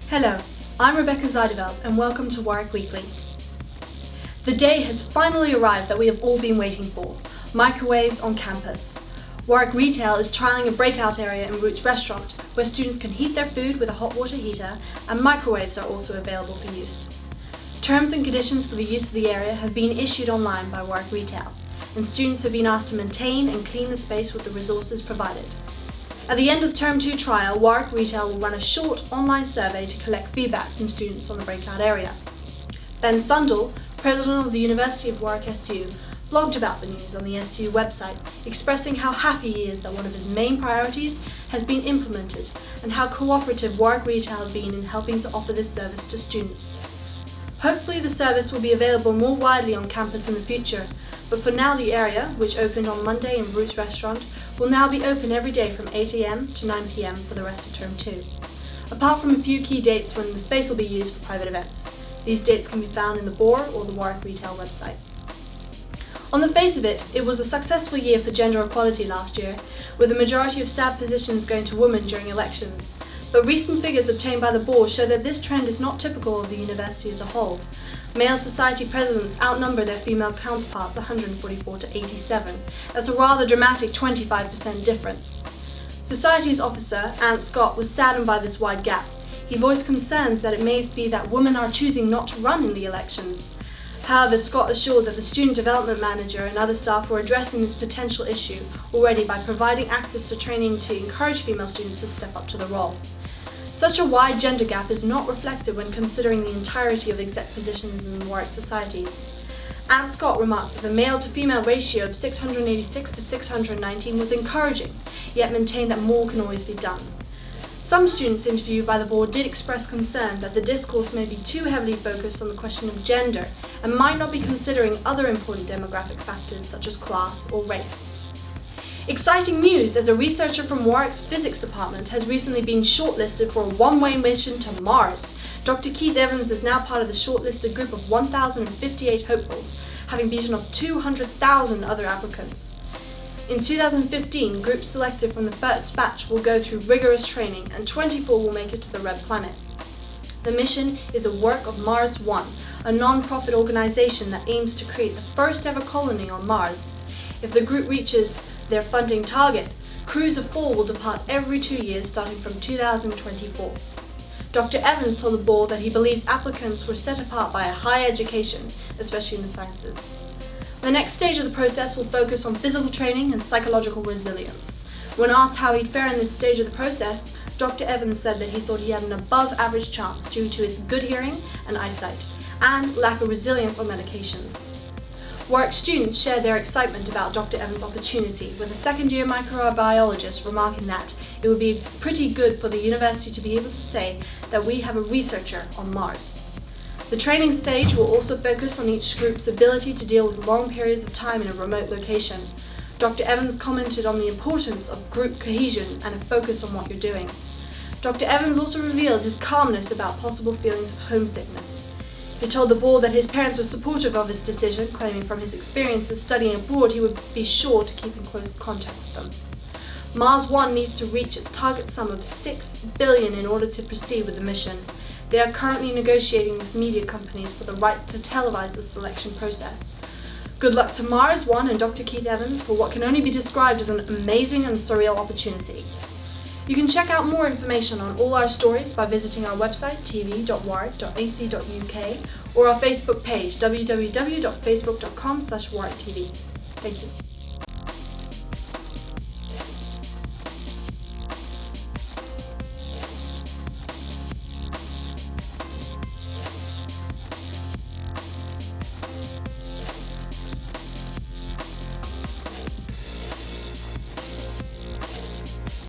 Hello, I'm Rebecca Zeideveld and welcome to Warwick Weekly. The day has finally arrived that we have all been waiting for, microwaves on campus. Warwick Retail is trialling a breakout area in Roots Restaurant where students can heat their food with a hot water heater, and microwaves are also available for use. Terms and conditions for the use of the area have been issued online by Warwick Retail, and students have been asked to maintain and clean the space with the resources provided. At the end of the Term 2 trial, Warwick Retail will run a short online survey to collect feedback from students on the breakout area. Ben Sundell, president of the University of Warwick SU, blogged about the news on the SU website, expressing how happy he is that one of his main priorities has been implemented and how cooperative Warwick Retail has been in helping to offer this service to students. Hopefully the service will be available more widely on campus in the future, but for now the area, which opened on Monday in Roots Restaurant, will now be open every day from 8 AM to 9 PM for the rest of Term 2. Apart from a few key dates when the space will be used for private events. These dates can be found in the BOR or the Warwick Retail website. On the face of it, it was a successful year for gender equality last year, with the majority of SAB positions going to women during elections. But recent figures obtained by the BOR show that this trend is not typical of the university as a whole. Male society presidents outnumber their female counterparts 144 to 87. That's a rather dramatic 25% difference. Society's officer, Ant Scott, was saddened by this wide gap. He voiced concerns that it may be that women are choosing not to run in the elections. However, Scott assured that the student development manager and other staff were addressing this potential issue already by providing access to training to encourage female students to step up to the role. Such a wide gender gap is not reflected when considering the entirety of exec positions in Warwick societies. Ant Scott remarked that the male to female ratio of 686 to 619 was encouraging, yet maintained that more can always be done. Some students interviewed by the board did express concern that the discourse may be too heavily focused on the question of gender and might not be considering other important demographic factors such as class or race. Exciting news, as a researcher from Warwick's physics department has recently been shortlisted for a one-way mission to Mars. Dr. Keith Evans is now part of the shortlisted group of 1,058 hopefuls, having beaten off 200,000 other applicants. In 2015, groups selected from the first batch will go through rigorous training and 24 will make it to the Red Planet. The mission is a work of Mars One, a non-profit organization that aims to create the first ever colony on Mars. If the group reaches their funding target, crews of 4 will depart every 2 years starting from 2024. Dr. Evans told the board that he believes applicants were set apart by a high education, especially in the sciences. The next stage of the process will focus on physical training and psychological resilience. When asked how he'd fare in this stage of the process, Dr. Evans said that he thought he had an above average chance due to his good hearing and eyesight, and lack of resilience on medications. Warwick students shared their excitement about Dr. Evans' opportunity, with a second-year microbiologist remarking that it would be pretty good for the university to be able to say that we have a researcher on Mars. The training stage will also focus on each group's ability to deal with long periods of time in a remote location. Dr. Evans commented on the importance of group cohesion and a focus on what you're doing. Dr. Evans also revealed his calmness about possible feelings of homesickness. He told the board that his parents were supportive of his decision, claiming from his experiences studying abroad he would be sure to keep in close contact with them. Mars One needs to reach its target sum of $6 billion in order to proceed with the mission. They are currently negotiating with media companies for the rights to televise the selection process. Good luck to Mars One and Dr. Keith Evans for what can only be described as an amazing and surreal opportunity. You can check out more information on all our stories by visiting our website tv.warwick.ac.uk or our Facebook page www.facebook.com/warwicktv. Thank you.